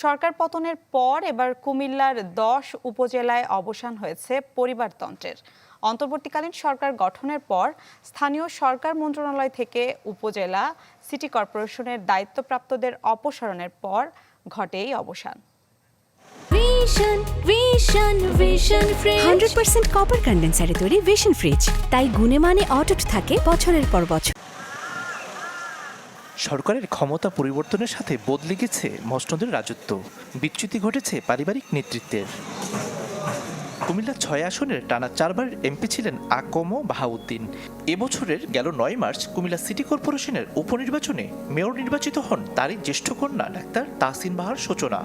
সরকার পতনের পর এবার কুমিল্লার ১০ উপজেলায় অবসান হয়েছে পরিবারতন্ত্রের। অন্তর্বর্তীকালীন সরকার গঠনের পর স্থানীয় সরকার মন্ত্রণালয় থেকে উপজেলা সিটি কর্পোরেশনের দায়িত্বপ্রাপ্তদের অপসারণের পর ঘটে এই অবসান। 100% কপার কন্ডেন্সারে তৈরি ভিশন ফ্রিজ, তাই গুণে মানে অটুট থাকে বছরের পর বছর। সরকারের ক্ষমতা পরিবর্তনের সাথে বদলে গেছে মসনদের রাজত্ব, বিচ্যুতি ঘটেছে পারিবারিক নেতৃত্বের। কুমিল্লা ৬ আসনের টানা ৪বার এমপি ছিলেন আকম বাহাউদ্দিন। এবছরের গেল ৯ মার্চ কুমিল্লা সিটি কর্পোরেশনের উপনির্বাচনে মেয়র নির্বাচিত হন তারই জ্যেষ্ঠ কন্যা ডাক্তার তাহসিন বাহার সূচনা।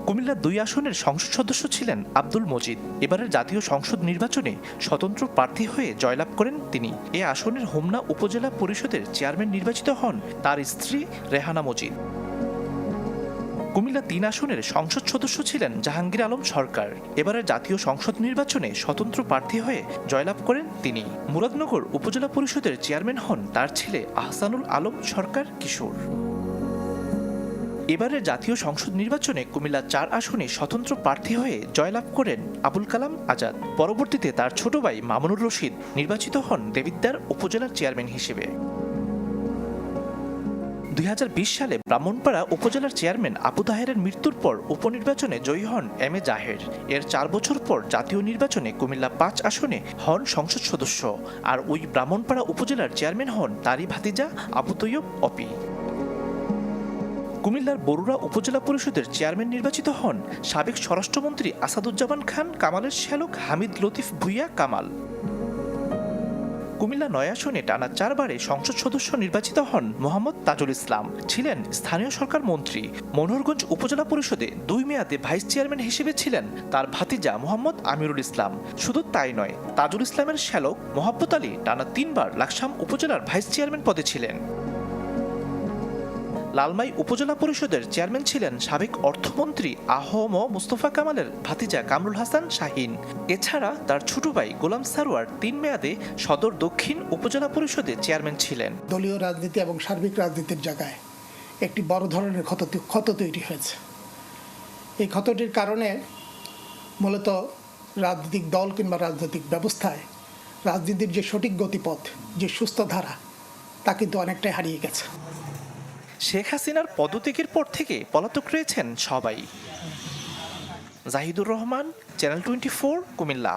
কুমিল্লা ২ আসনের সংসদ সদস্য ছিলেন আব্দুল মজিদ। এবারের জাতীয় সংসদ নির্বাচনে স্বতন্ত্র প্রার্থী হয়ে জয়লাভ করেন তিনি। এ আসনের হোমনা উপজেলা পরিষদের চেয়ারম্যান নির্বাচিত হন তার স্ত্রী রেহানা মজিদ। কুমিল্লা ৩ আসনের সংসদ সদস্য ছিলেন জাহাঙ্গীর আলম সরকার। এবারের জাতীয় সংসদ নির্বাচনে স্বতন্ত্র প্রার্থী হয়ে জয়লাভ করেন তিনি। মুরাদনগর উপজেলা পরিষদের চেয়ারম্যান হন তার ছেলে আহসানুল আলম সরকার কিশোর। এবারের জাতীয় সংসদ নির্বাচনে কুমিল্লা ৪ আসনে স্বতন্ত্র প্রার্থী হয়ে জয়লাভ করেন আবুল কালাম আজাদ। পরবর্তীতে তার ছোট ভাই মামুনুর রশিদ নির্বাচিত হন দেবিদ্বার উপজেলার চেয়ারম্যান হিসেবে। ২০২০ সালে ব্রাহ্মণপাড়া উপজেলার চেয়ারম্যান আবু তাহেরের মৃত্যুর পর উপনির্বাচনে জয়ী হন এম এ জাহের। এর ৪ বছর পর জাতীয় নির্বাচনে কুমিল্লা ৫ আসনে হন সংসদ সদস্য, আর ওই ব্রাহ্মণপাড়া উপজেলার চেয়ারম্যান হন তারই ভাতিজা আবু তৈয়ব অপি। কুমিল্লার বরুড়া উপজেলা পরিষদের চেয়ারম্যান নির্বাচিত হন সাবেক স্বরাষ্ট্রমন্ত্রী আসাদুজ্জামান খান কামালের শ্যালক হামিদ লতিফ ভুইয়া কামাল। কুমিল্লা ৯ আসনে টানা ৪বারে সংসদ সদস্য নির্বাচিত হন মোহাম্মদ তাজুল ইসলাম। ছিলেন স্থানীয় সরকার মন্ত্রী। মনোহরগঞ্জ উপজেলা পরিষদে ২ মেয়াদে ভাইস চেয়ারম্যান হিসেবে ছিলেন তার ভাতিজা মোহাম্মদ আমিরুল ইসলাম। শুধু তাই নয়, তাজুল ইসলামের শ্যালক মোহাব্বত আলী টানা ৩বার লাকসাম উপজেলার ভাইস চেয়ারম্যান পদে ছিলেন। লালমাই উপজেলা পরিষদের চেয়ারম্যান ছিলেন সাবেক অর্থমন্ত্রী আহম মুস্তফা কামালের ভাতিজা কামরুল হাসান শাহিন। এছাড়া তার ছোট ভাই গোলাম সারোয়ার ৩ মেয়াদে সদর দক্ষিণ উপজেলা পরিষদের চেয়ারম্যান ছিলেন। দলীয় রাজনীতি এবং সার্বিক রাজনীতির জায়গায় একটি বড় ধরনের ক্ষত তৈরি হয়েছে। এই ক্ষতটির কারণে মূলত রাজনৈতিক দল কিংবা রাজনৈতিক ব্যবস্থায় রাজনীতির যে সঠিক গতিপথ, যে সুস্থ ধারা, তা কিন্তু অনেকটাই হারিয়ে গেছে। শেখ হাসিনার পদত্যাগের পর থেকে পলাতক রয়েছেন সবাই। জাহিদুর রহমান, চ্যানেল 24, কুমিল্লা।